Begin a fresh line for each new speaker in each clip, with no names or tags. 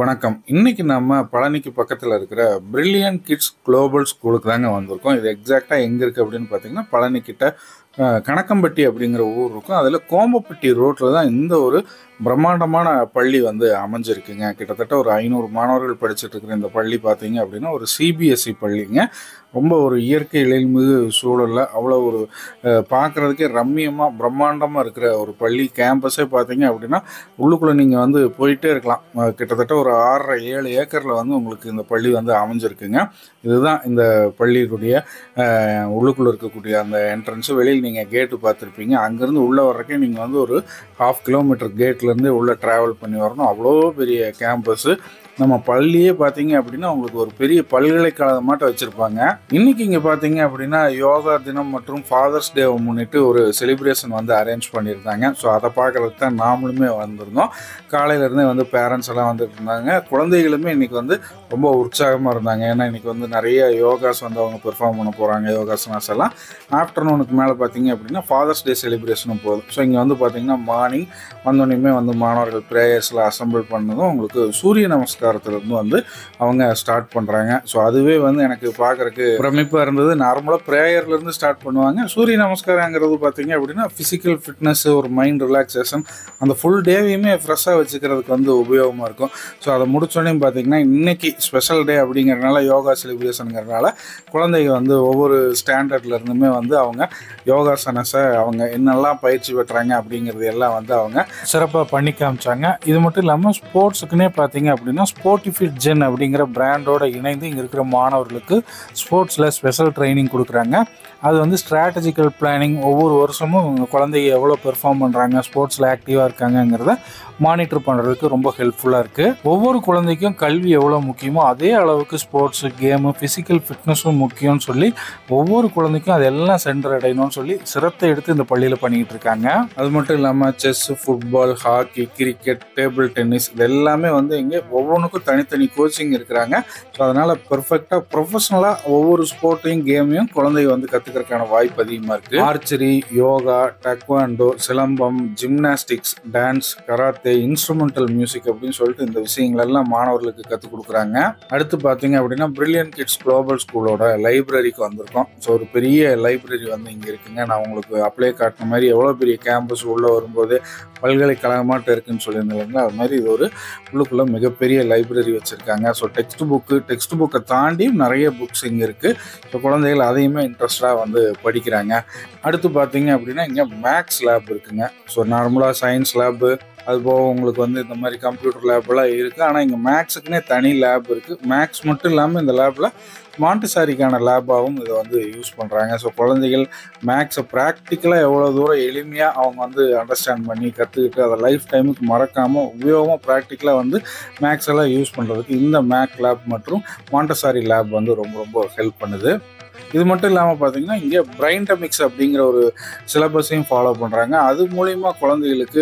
வணக்கம். இன்னைக்கு நம்ம பழனிக்கு பக்கத்தில் இருக்கிற பிரில்லியன்ட் கிட்ஸ் குளோபல் ஸ்கூலுக்கு தாங்க வந்திருக்கோம். இது எக்ஸாக்டாக எங்கே இருக்குது அப்படின்னு பார்த்தீங்கன்னா, பழனிக்கிட்ட கணக்கம்பட்டி அப்படிங்கிற ஊர் இருக்கும். அதில் கோம்பப்பட்டி ரோட்டில் தான் இந்த ஒரு பிரம்மாண்டமான பள்ளி வந்து அமைஞ்சிருக்குங்க. கிட்டத்தட்ட ஒரு 500 மாணவர்கள் படிச்சுட்டு இருக்கிற இந்த பள்ளி பார்த்தீங்க அப்படின்னா ஒரு சிபிஎஸ்சி பள்ளிங்க. ரொம்ப ஒரு இயற்கை எழில்மிகு சூழலில் அவ்வளோ ஒரு பார்க்குறதுக்கே ரம்மியமாக பிரம்மாண்டமாக இருக்கிற ஒரு பள்ளி. கேம்பஸே பார்த்தீங்க அப்படின்னா உள்ளுக்குள்ளே நீங்கள் வந்து போயிட்டே இருக்கலாம். கிட்டத்தட்ட ஒரு 6.5-7 ஏக்கரில் வந்து உங்களுக்கு இந்த பள்ளி வந்து அமைஞ்சிருக்குங்க. இதுதான் இந்த பள்ளியினுடைய உள்ளுக்குள்ளே இருக்கக்கூடிய அந்த என்ட்ரன்ஸு. வெளியில் நீங்கள் கேட்டு பார்த்துருப்பீங்க. அங்கேருந்து உள்ளே வர்றக்கே நீங்கள் வந்து ஒரு 1/2 கிலோமீட்டர் கேட்லேருந்து உள்ளே ட்ராவல் பண்ணி வரணும். அவ்வளோ பெரிய கேம்பஸ்ஸு. நம்ம பள்ளியே பார்த்தீங்க அப்படின்னா உங்களுக்கு ஒரு பெரிய பல்கலைக்கழகம் மாட்ட வச்சுருப்பாங்க. இன்றைக்கி இங்கே பார்த்தீங்க அப்படின்னா யோகா தினம் மற்றும் ஃபாதர்ஸ் டேவை முன்னிட்டு ஒரு செலிப்ரேஷன் வந்து அரேஞ்ச் பண்ணியிருந்தாங்க. ஸோ அதை பார்க்குறதுக்கு தான் நாமளுமே வந்திருந்தோம். காலையிலேருந்தே வந்து பேரண்ட்ஸ் எல்லாம் வந்துட்டு இருந்தாங்க. குழந்தைகளுமே இன்றைக்கி வந்து ரொம்ப உற்சாகமாக இருந்தாங்க. ஏன்னா இன்றைக்கி வந்து நிறைய யோகாஸ் வந்து அவங்க பெர்ஃபார்ம் பண்ண போகிறாங்க. யோகாசனாஸ் எல்லாம் ஆஃப்டர்நூனுக்கு மேலே பார்த்தீங்க அப்படின்னா ஃபாதர்ஸ் டே செலிப்ரேஷனும் போதும். ஸோ இங்கே வந்து பார்த்தீங்கன்னா மார்னிங் வந்தோடனே வந்து மாணவர்கள் ப்ரேயர்ஸில் அசம்பிள் பண்ணதும் உங்களுக்கு சூரிய நமஸ்காரத்துலேருந்து வந்து அவங்க ஸ்டார்ட் பண்ணுறாங்க. ஸோ அதுவே வந்து எனக்கு பார்க்குறக்கு பிரமிப்பாக இருந்தது. நார்மலாக ப்ரேயர்லேருந்து ஸ்டார்ட் பண்ணுவாங்க. சூரிய நமஸ்காரங்கிறது பார்த்தீங்க அப்படின்னா ஃபிசிக்கல் ஃபிட்னஸ், ஒரு மைண்ட் ரிலாக்ஸேஷன், அந்த ஃபுல் டேவையுமே ஃப்ரெஷ்ஷாக வச்சுக்கிறதுக்கு வந்து உபயோகமாக இருக்கும். ஸோ அதை முடிச்சோடனே பார்த்தீங்கன்னா இன்றைக்கி ஸ்பெஷல் டே அப்படிங்கிறதுனால யோகா செலிப்ரேஷனுங்கிறதுனால குழந்தைங்க வந்து ஒவ்வொரு ஸ்டாண்டர்ட்லேருந்துமே வந்து அவங்க யோகாசனஸை அவங்க என்னெல்லாம் பயிற்சி பெற்றாங்க அப்படிங்கிறது எல்லாம் வந்து அவங்க சிறப்பாக பண்ணி காமிச்சாங்க. இது மட்டும் இல்லாமல் ஸ்போர்ட்ஸுக்குன்னே பார்த்தீங்க அப்படின்னா ஸ்போர்ட்டிஃபிட் ஜென் அப்படிங்கிற பிராண்டோட இணைந்து இங்கே இருக்கிற மாணவர்களுக்கு ஸ்போர்ட்ஸில் ஸ்பெஷல் ட்ரைனிங் கொடுக்குறாங்க. அது வந்து ஸ்ட்ராட்டஜிக்கல் பிளானிங், ஒவ்வொரு வருஷமும் குழந்தைங்க எவ்வளோ பெர்ஃபார்ம் பண்ணுறாங்க, ஸ்போர்ட்ஸில் ஆக்டிவாக இருக்காங்கங்கிறத மானிட்டர் பண்ணுறதுக்கு ரொம்ப ஹெல்ப்ஃபுல்லாக இருக்குது. ஒவ்வொரு குழந்தைக்கும் கல்வி எவ்வளோ முக்கியமோ அதே அளவுக்கு ஸ்போர்ட்ஸு, கேமு, ஃபிசிக்கல் ஃபிட்னஸும் முக்கியம்னு சொல்லி ஒவ்வொரு குழந்தைக்கும் அதெல்லாம் சென்டர் அடையணும்னு சொல்லி சிரத்தை எடுத்து இந்த பள்ளியில் பண்ணிக்கிட்டு இருக்காங்க. அது மட்டும் இல்லாமல் chess, football, hockey, cricket, table tennis இது எல்லாமே வந்து இங்கே ஒவ்வொன்றுக்கும் தனித்தனி கோச்சிங் இருக்கிறாங்க. ஸோ அதனால் பெர்ஃபெக்டாக ப்ரொஃபஷனலாக ஒவ்வொரு ஸ்போர்ட்டையும் கேமையும் குழந்தைங்க வந்து கற்றுக்கிறதுக்கான வாய்ப்பு அதிகமாக இருக்குது. Archery, yoga, taekwondo, silambam, gymnastics, dance, karate, instrumental music அப்படின்னு சொல்லிட்டு இந்த விஷயங்கள் எல்லாம் மாணவர்களுக்கு கற்றுக் கொடுக்குறாங்க. அடுத்து பார்த்தீங்க அப்படின்னா பிரில்லியன்ட் கிட்ஸ் குளோபல் ஸ்கூலோட லைப்ரரிக்கு வந்திருக்கோம். ஸோ ஒரு பெரிய லைப்ரரி வந்து இங்கே இருக்குங்க. நான் உங்களுக்கு அப்ளை காட்டின மாதிரி எவ்வளோ பெரிய கேம்பஸ் உள்ளே வரும்போது பல்கலைக்கழகமாட்ட இருக்குன்னு சொல்லியிருந்தாங்க. அது மாதிரி இது ஒரு உள்ளுக்குள்ளே மிகப்பெரிய லைப்ரரி வச்சுருக்காங்க. ஸோ டெக்ஸ்ட் புக்கை தாண்டி நிறைய புக்ஸ் இங்கே இருக்குது. ஸோ குழந்தைகள் அதையுமே இன்ட்ரெஸ்டாக வந்து படிக்கிறாங்க. அடுத்து பார்த்தீங்க அப்படின்னா இங்கே மேக்ஸ் லேப் இருக்குங்க. ஸோ நார்மலாக சயின்ஸ் லேபு, அதுபோக உங்களுக்கு வந்து இந்த மாதிரி கம்ப்யூட்டர் லேப்லாம் இருக்குது. ஆனால் இங்கே மேக்ஸுக்குன்னே தனி லேப் இருக்குது. மேக்ஸ் மட்டும் இல்லாமல் இந்த லேபில் மாண்டசாரிக்கான லேபாகவும் இதை வந்து யூஸ் பண்ணுறாங்க. ஸோ குழந்தைகள் மேக்ஸை ப்ராக்டிக்கலாக எவ்வளோ தூரம் எளிமையாக அவங்க வந்து அண்டர்ஸ்டாண்ட் பண்ணி கற்றுக்கிட்டு அதை லைஃப் டைமுக்கு மறக்காமல் உபயோகமாக ப்ராக்டிக்கலாக வந்து மேக்ஸ் எல்லாம் யூஸ் பண்ணுறதுக்கு இந்த மேக் லேப் மற்றும் மாண்டசாரி லேப் வந்து ரொம்ப ரொம்ப ஹெல்ப் பண்ணுது. இது மட்டும் இல்லாமல் பார்த்தீங்கன்னா இங்கே பிரைன்டமிக்ஸ் அப்படிங்கிற ஒரு சிலபஸையும் ஃபாலோ பண்ணுறாங்க. அது மூலிமா குழந்தைகளுக்கு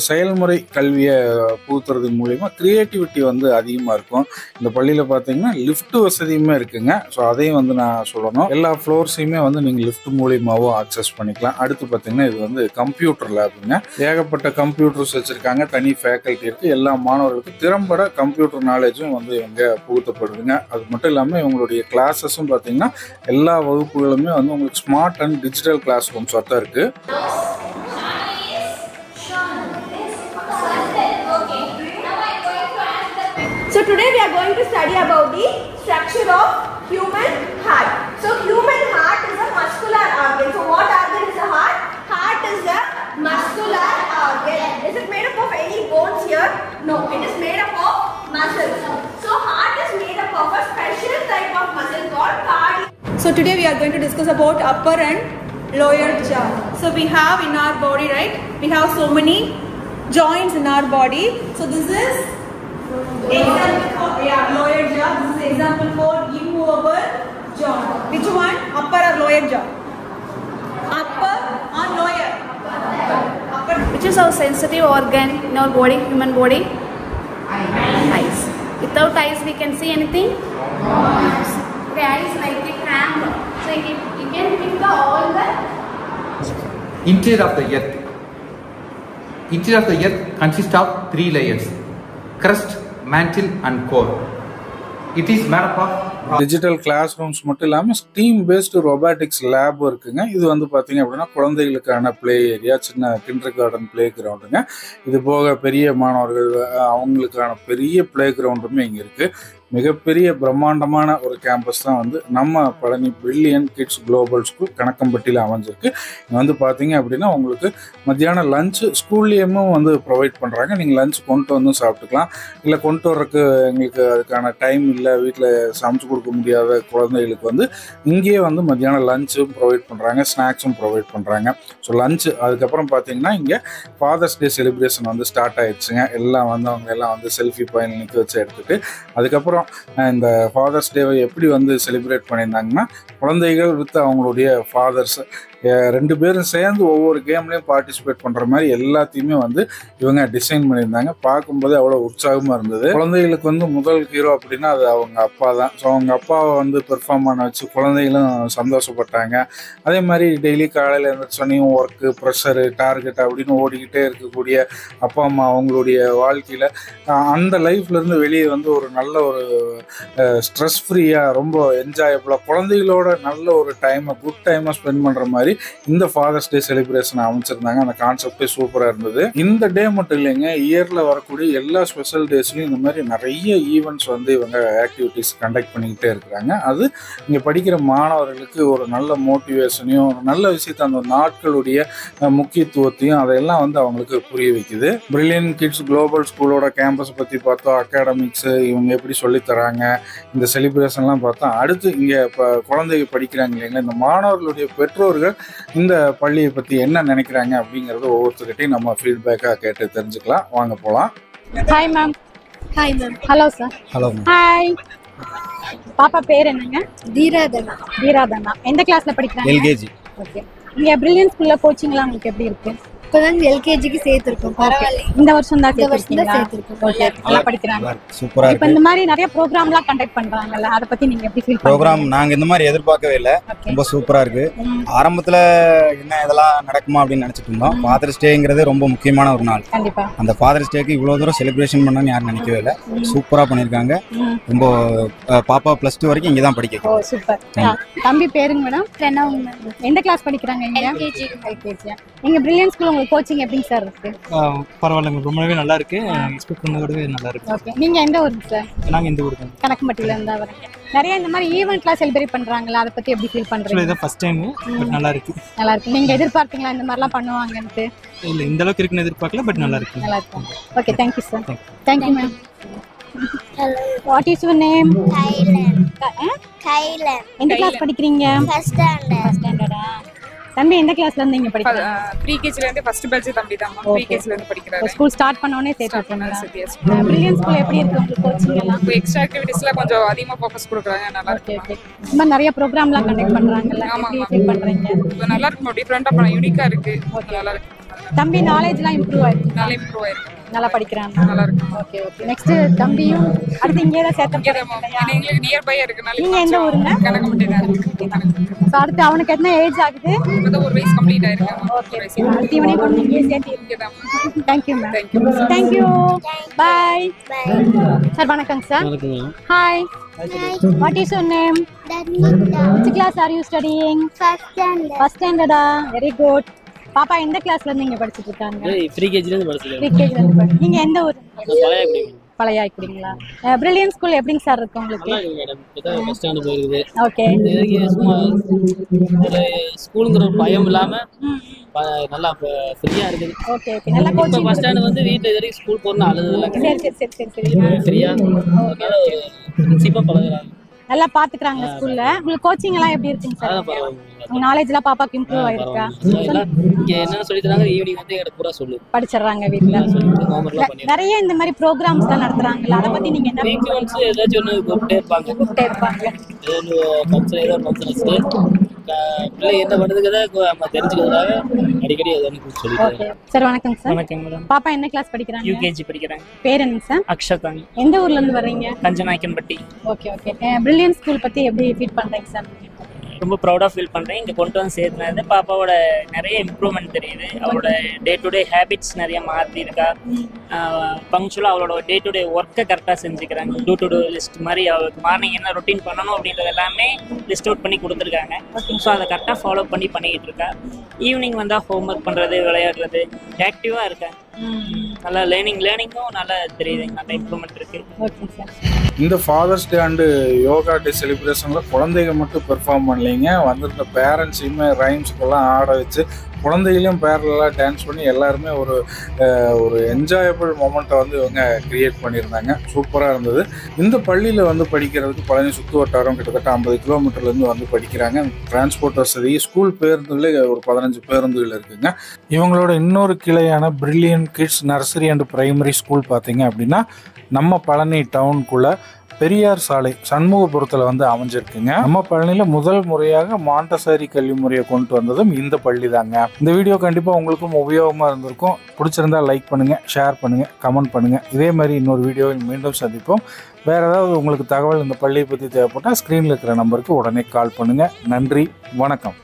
செயல்முறை கல்வியை புகுத்துறது மூலிமா க்ரியேட்டிவிட்டி வந்து அதிகமாக இருக்கும். இந்த பள்ளியில் பார்த்தீங்கன்னா லிஃப்ட் வசதியுமே இருக்குங்க. ஸோ அதையும் வந்து நான் சொல்லணும். எல்லா ஃப்ளோர்ஸையுமே வந்து நீங்கள் லிஃப்ட் மூலியமாகவும் ஆக்சஸ் பண்ணிக்கலாம். அடுத்து பார்த்தீங்கன்னா இது வந்து கம்ப்யூட்டர் லேபுங்க. ஏகப்பட்ட கம்ப்யூட்டர்ஸ் வச்சுருக்காங்க. தனி ஃபேக்கல்ட்டி இருக்குது. எல்லா மாணவர்களுக்கும் திறம்பட கம்ப்யூட்டர் நாலேஜும் வந்து இங்கே புகுத்தப்படுதுங்க. அது மட்டும் இல்லாமல் இவங்களுடைய கிளாஸஸும் பார்த்தீங்கன்னா எல்லா வகுப்புகளுமே வந்து உங்களுக்கு smart and digital classrooms தான் இருக்குது.
So today we are going to study about the structure of human heart. So human heart is a muscular organ. So what organ is the heart? Heart is a muscular organ. Is it made up of any bones here? No, it is made up of muscles. So heart is made up of a special type of muscle called cardiac. So today we are going to discuss about upper and lower jaw. So we have in our body, right? We have so many joints in our body. So this is example for lower jaw. This is example for immovable jaw. Which one? Upper or lower jaw? Upper or lower? Upper.
Which is our sensitive organ in our body, human body? Eyes. Without eyes we can see anything? The eyes like a cramp. So you can pick all the
interior of the earth. Interior of the earth consists of 3 layers: crust, mantle and core. It is made up of
digital classrooms மட்டும் இல்லாமல் steam based robotics lab இருக்குங்க. இது வந்து பார்த்தீங்க அப்படின்னா குழந்தைகளுக்கான play area, சின்ன kinder garden play கிரவுண்டுங்க. இது போக பெரிய மாணவர்கள் அவங்களுக்கான பெரிய ப்ளே கிரவுண்டுமே இங்கே இருக்குது. மிகப்பெரிய பிரம்மாண்டமான ஒரு கேம்பஸ் தான் வந்து நம்ம Palani brilliant kids global school கணக்கம்பட்டியில் அமைஞ்சிருக்கு. இங்கே வந்து பார்த்தீங்க அப்படின்னா உங்களுக்கு மத்தியானம் லஞ்சு ஸ்கூல்லேயுமே வந்து ப்ரொவைட் பண்ணுறாங்க. நீங்கள் லஞ்ச் கொண்டு வந்து சாப்பிட்டுக்கலாம். இல்லை கொண்டு வர்றதுக்கு எங்களுக்கு அதுக்கான டைம் இல்லை, வீட்டில் சமைச்சு கொடுக்க முடியாத குழந்தைகளுக்கு வந்து இங்கேயே வந்து மத்தியானம் லஞ்சும் ப்ரொவைட் பண்ணுறாங்க, ஸ்நாக்ஸும் ப்ரொவைட் பண்ணுறாங்க. ஸோ லஞ்சு அதுக்கப்புறம் பார்த்தீங்கன்னா இங்கே ஃபாதர்ஸ் டே செலிப்ரேஷன் வந்து ஸ்டார்ட் ஆகிடுச்சுங்க. எல்லாம் வந்து அவங்க எல்லாம் வந்து செல்ஃபி பாயிண்ட் நிற்க வச்சு எடுத்துகிட்டு அதுக்கப்புறம் இந்த ஃபாதர்ஸ் டேவை எப்படி வந்து செலிப்ரேட் பண்ணியிருந்தாங்கன்னா குழந்தைகள் வித் அவங்களுடைய ஃபாதர்ஸ் 2 பேரும் சேர்ந்து ஒவ்வொரு கேம்லேயும் பார்ட்டிசிபேட் பண்ணுற மாதிரி எல்லாத்தையுமே வந்து இவங்க டிசைன் பண்ணியிருந்தாங்க. பார்க்கும்போது அவ்வளோ உற்சாகமாக இருந்தது. குழந்தைகளுக்கு வந்து முதல் ஹீரோ அப்படின்னா அது அவங்க அப்பா தான். ஸோ அவங்க அப்பாவை வந்து பெர்ஃபார்ம் பண்ண வச்சு குழந்தைகளும் சந்தோஷப்பட்டாங்க. அதே மாதிரி டெய்லி காலையில் எழுந்திரிச்சோன்னையும் ஒர்க்கு, ப்ரெஷரு, டார்கெட் அப்படின்னு ஓடிக்கிட்டே இருக்கக்கூடிய அப்பா அம்மா அவங்களுடைய வாழ்க்கையில் அந்த லைஃப்லேருந்து வெளியே வந்து ஒரு நல்ல ஒரு ஸ்ட்ரெஸ் ஃப்ரீயாக ரொம்ப என்ஜாயபுளாக குழந்தைகளோட நல்ல ஒரு குட் டைமை ஸ்பெண்ட் பண்ணுற மாதிரி இந்த ஃபாதர்ஸ் டே செலிப்ரேஷன் அமைச்சிருந்தாங்க. அந்த கான்செப்டே சூப்பராக இருந்தது. இந்த டே மட்டும் இல்லைங்க, இயரில் வரக்கூடிய எல்லா ஸ்பெஷல் டேஸ்லையும் இந்த மாதிரி நிறைய ஈவெண்ட்ஸ் வந்து இவங்க ஆக்டிவிட்டீஸ் கண்டக்ட் பண்ணிக்கிட்டே இருக்கிறாங்க. அது இங்கே படிக்கிற மாணவர்களுக்கு ஒரு நல்ல மோட்டிவேஷனையும் ஒரு நல்ல விஷயத்த அந்த நாட்களுடைய முக்கியத்துவத்தையும் அதையெல்லாம் வந்து அவங்களுக்கு புரிய வைக்குது. பிரில்லியன்ட் கிட்ஸ் குளோபல் ஸ்கூலோட கேம்பஸ் பற்றி பார்த்தோம், அகாடமிக்ஸு இவங்க எப்படி சொல்லித்தராங்க, இந்த செலிப்ரேஷன்லாம் பார்த்தோம். அடுத்து இங்கே இப்போ குழந்தைங்க படிக்கிறாங்க இல்லைங்களா, இந்த மாணவர்களுடைய பெற்றோர்கள் இந்த பள்ளியை பற்றி என்ன நினைக்கிறாங்க அப்படிங்கிறது ஒவ்வொருத்தர்கிட்டையும் நம்ம ஃபீட்பேக்காக கேட்டு தெரிஞ்சுக்கலாம். வாங்க போகலாம்.
Hi ma'am.
Hi ma'am.
Hello sir.
Hello.
Hi. பாப்பா பேர் என்னங்க?
தீராதனா.
தீராதனா. எந்த கிளாஸ்ல படிக்கிறாங்க?
எல்கேஜி.
ஓகே. இங்க பிரில்லியன்ட் ஸ்கூல்ல கோச்சிங்லாம் உங்களுக்கு எப்படி இருக்கு?
இப்பதான் எல்கேஜிக்கு சேர்த்திருக்கோம். பரவாயில்லை.
இந்த வருஷம் தான்
சேர்த்திருக்கோம்.
ஓகே. நல்லா படிக்கிறாங்க.
சூப்பரா
இப்போ இந்த மாதிரி நிறைய ப்ரோக்ராம்லாம் கண்டக்ட் பண்றாங்கல்ல, அத பத்தி நீங்க எப்படி ஃபீல் பண்றீங்க?
ப்ரோக்ராம் நாங்க இந்த மாதிரி எதிர்பார்க்கவே இல்லை. ரொம்ப சூப்பரா இருக்கு. ஆரம்பத்துல என்ன இதெல்லாம் நடக்குமா அப்படின்னு நினைச்சிட்டு இருந்தோம். ஃபாதர்ஸ் டேங்கிறது ரொம்ப முக்கியமான ஒரு நாள்.
கண்டிப்பா
அந்த ஃபாதர்ஸ் டேக்கு இவ்வளவு தூரம் செலிப்ரேஷன் பண்ணணும்னு யாரும் நினைக்கவே இல்லை. சூப்பரா பண்ணிருக்காங்க. ரொம்ப பாப்பா +2 வரைக்கும் இங்க தான் படிக்க.
ஓ சூப்பர். தம்பி பேருங்க மேடம்?
பிரணவ்.
எந்த கிளாஸ் படிக்கிறாங்க? இங்க
எல்கேஜி.
நீங்க பிரில்லியன்ட் ஸ்கூல் உங்களுக்கு கோச்சிங் எப்படிங்க சார் இருக்கு?
பரவாயில்லைங்க, ரொம்பவே நல்லா இருக்கு. எக்ஸ்பெக்ட் பண்ணதோடவே நல்லா இருக்கு.
ஓகே. நீங்க எந்த ஊருக்கு சார்?
நாங்க இந்த ஊருக்கு
கணக்கம்பட்டியில இருந்தா வரீங்க. நிறைய இந்த மாதிரி ஈவென்ட்லாம் செலிப்ரேட் பண்றாங்களா, அதை பத்தி எப்படி ஃபீல் பண்றீங்க?
இதான் ஃபர்ஸ்ட் டைம், பட் நல்லா இருக்கு.
நல்லா இருக்கு. நீங்க எதிர்பார்த்தீங்களா இந்த மாதிரிலாம் பண்ணுவாங்கன்னு?
இல்ல இந்த அளவுக்கு இருக்குன்னு எதிர்பார்க்கல, பட் நல்லா இருக்கு.
நல்லா இருக்கு. Okay, thank you sir. Thank you ma'am. What is your name?
கைலன்.
எந்த கிளாஸ் படிக்கிறீங்க?
First standard.
தம்பி எந்த கிளாஸ்ல இருந்து நீங்க படிக்கிறீங்க?
ப்ரீகேஜில இருந்து ஃபர்ஸ்ட் பேட்ச் தம்பி தான். ப்ரீகேஜில இருந்து படிக்கிறாரு.
ஸ்கூல் ஸ்டார்ட் பண்ண உடனே சேர்த்துட்டீங்களா? பிரில்லியன்ட் ஸ்கூல் எப்படி இருக்கு உங்களுக்கு கோச்சிங் எல்லாம்?
எக்ஸ்ட்ரா ஆக்டிவிட்டீஸ்ல கொஞ்சம் அதிகமா ஃபோக்கஸ் கொடுக்கறாங்க. நல்லா இருக்கு.
ஓகே. இந்த நிறைய ப்ரோகிராம்லாம் கண்டக்ட் பண்றாங்கல்ல, எப்படி ஃபீல் பண்றீங்க?
இப்போ நல்லா இருக்கு, டிஃபரண்டா பண்ண யூனிக்கா இருக்கு. நல்லா இருக்கு.
தம்பி நாலேஜ்லாம் இம்ப்ரூவ் ஆயிருக்கு.
நல்லா இம்ப்ரூவ் ஆயிருக்கு.
நல்லா படிக்கிறாங்க.
நல்லா இருக்கு.
Okay okay. நெக்ஸ்ட் தம்பியும் அடுத்து இங்கே தான் சேர்த்து
எங்களுக்கு நியர் பை இருக்குனால.
நீங்க எந்த ஊருங்க?
கணக்கம்பட்டி தான் இருக்கு.
சோ அடுத்து அவனுக்கு என்ன ஏஜ் ஆகுது?
இப்போ 1 வயசு கம்ப்ளீட் ஆயிருக்கு.
ஓகே. அடுத்து இவனை கொண்டு இங்கே சேர்த்து
இருக்கேன்.
Thank you ma'am. Thank you. Bye. Sir வணக்கம் சார்.
வணக்கம்.
Hi. What is your name?
தர்மிதா.
Which class are you studying?
First standard.
First standard. Very good. பாப்பா எந்த கிளாஸ்ல இருந்து இங்க படிச்சிட்டு இருக்காங்க?
ப்ரீகேஜில இருந்து படிச்சிருக்கேன்.
ப்ரீகேஜில இருந்து படிக்கிறீங்க. நீங்க எந்த ஊர்?
பழையகுடி.
பழையாக்குறீங்களா? பிரில்லியன்ட் ஸ்கூல் எப்படிங்க சார் இருக்கு உங்களுக்கு?
நல்லா இருக்கு மேடம். இப்போ ஃபர்ஸ்ட் ஸ்டாண்டர்ட் போயிருக்குது.
ஓகே.
இதுக்கு சும்மா ஒரு ஸ்கூலுங்கிற பயம் இல்லாம நல்லா ஃப்ரீயா இருக்குது.
Okay okay. நல்லா கோச்சிங்.
ஃபர்ஸ்ட் ஸ்டாண்டர்ட் வந்து வீட்ல இது வரைக்கும் ஸ்கூல் போறதுல அழுதுல
சரி.
ஃப்ரீயா அதனால ஒரு பிரின்சிபா பழகுறாங்க.
நல்லா பாத்துக்கறாங்க ஸ்கூல்ல. உங்களுக்கு கோச்சிங் எல்லாம் எப்படி இருக்குங்க சார்? நாலேஜ் எல்லாம் பாப்பாக்கு இம்ப்ரூவ் ஆயிருக்கா?
இங்க என்ன சொல்லி தராங்க? ஈவினிங் வந்து எனக்கு பூரா சொல்லு
படிச்சறாங்க வீட்ல. நிறைய இந்த மாதிரி ப்ரோகிராம்ஸ் எல்லாம் நடத்துறாங்கல, அத பத்தி நீங்க என்ன
வீக்லி ஏதாச்சும் ஒன்னு கூப்பிட்டே இருப்பாங்க. ஏதோ ஃபங்க்ஷன் வச்சு பிள்ளை என்ன பண்ணுறதுக்கு நம்ம தெரிஞ்சுக்கிறதுக்காக அடிக்கடி அதை சொல்லி.
சார் வணக்கம் சார்.
வணக்கம் மேடம்.
பாப்பா என்ன கிளாஸ் படிக்கிறாங்க?
யூகேஜி படிக்கிறாங்க.
பேர் என்னங்க சார்?
அக்ஷதாங்க.
எந்த ஊர்ல இருந்து வர்றீங்க?
Kanjanaickenpatti.
Okay okay. Brilliant school பத்தி எப்படி ஃபீல் பண்றீங்க சார்?
ரொம்ப ப்ரௌடாக ஃபீல் பண்ணுறேன். இங்கே கொண்டு வந்து சேர்த்துனது பாப்பாவோட நிறைய இம்ப்ரூவ்மெண்ட் தெரியுது. அவளோட டே டு டே ஹேபிட்ஸ் நிறைய மாற்றிருக்கா. பங்க்சுவலாக அவளோட டே டு டே ஒர்க்கை கரெக்டாக செஞ்சுக்கிறாங்க. டூ லிஸ்ட் மாதிரி அவளுக்கு மார்னிங் என்ன ரொட்டீன் பண்ணணும் அப்படின்றது எல்லாமே லிஸ்ட் அவுட் பண்ணி கொடுத்துருக்காங்க. ஸோ அதை கரெக்டாக ஃபாலோ பண்ணிக்கிட்டு இருக்கா. ஈவினிங் வந்தால் ஹோம் ஒர்க் பண்ணுறது, விளையாடுறது, ஆக்டிவாக இருக்கேன். நல்லா லேர்னிங்கும் நல்லா தெரியுது. நல்ல இம்ப்ரூவ்மெண்ட் இருக்குது.
இந்த ஃபாதர்ஸ் டே அண்டு யோகா டே செலிப்ரேஷனில் குழந்தைங்க மட்டும் பெர்ஃபார்ம் பண்ணலைங்க, வந்திருந்த பேரண்ட்ஸையுமே ரைம்ஸுக்கெல்லாம் ஆட வச்சு குழந்தைகளையும் பேரலாக டான்ஸ் பண்ணி எல்லாருமே ஒரு என்ஜாயபிள் மொமெண்ட்டை வந்து இவங்க க்ரியேட் பண்ணியிருந்தாங்க. சூப்பராக இருந்தது. இந்த பள்ளியில் வந்து படிக்கிறதுக்கு பழனி சுற்று வட்டாரம் கிட்டத்தட்ட 50 கிலோமீட்டர்லேருந்து வந்து படிக்கிறாங்க. டிரான்ஸ்போர்ட் வசதி, ஸ்கூல் பேருந்துகளே ஒரு 15 பேருந்துகள் இருக்குங்க. இவங்களோட இன்னொரு கிளையான brilliant kids nursery and primary school பார்த்தீங்க அப்படின்னா நம்ம பழனி டவுனுக்குள்ளே பெரியார் சாலை சண்முகபுரத்தில் வந்து அமைஞ்சிருக்குங்க. நம்ம பழனியில் முதல் முறையாக மாண்டசரி கல்வி முறையை கொண்டு வந்ததும் இந்த பள்ளி தாங்க. இந்த வீடியோ கண்டிப்பாக உங்களுக்கும் உபயோகமாக இருந்திருக்கும். பிடிச்சிருந்தா லைக் பண்ணுங்கள், ஷேர் பண்ணுங்கள், கமெண்ட் பண்ணுங்கள். இதே மாதிரி இன்னொரு வீடியோவில் மீண்டும் சந்திப்போம். வேறு ஏதாவது உங்களுக்கு தகவல் இந்த பள்ளியை பற்றி தேவைப்பட்டால் ஸ்க்ரீனில் இருக்கிற நம்பருக்கு உடனே கால் பண்ணுங்கள். நன்றி, வணக்கம்.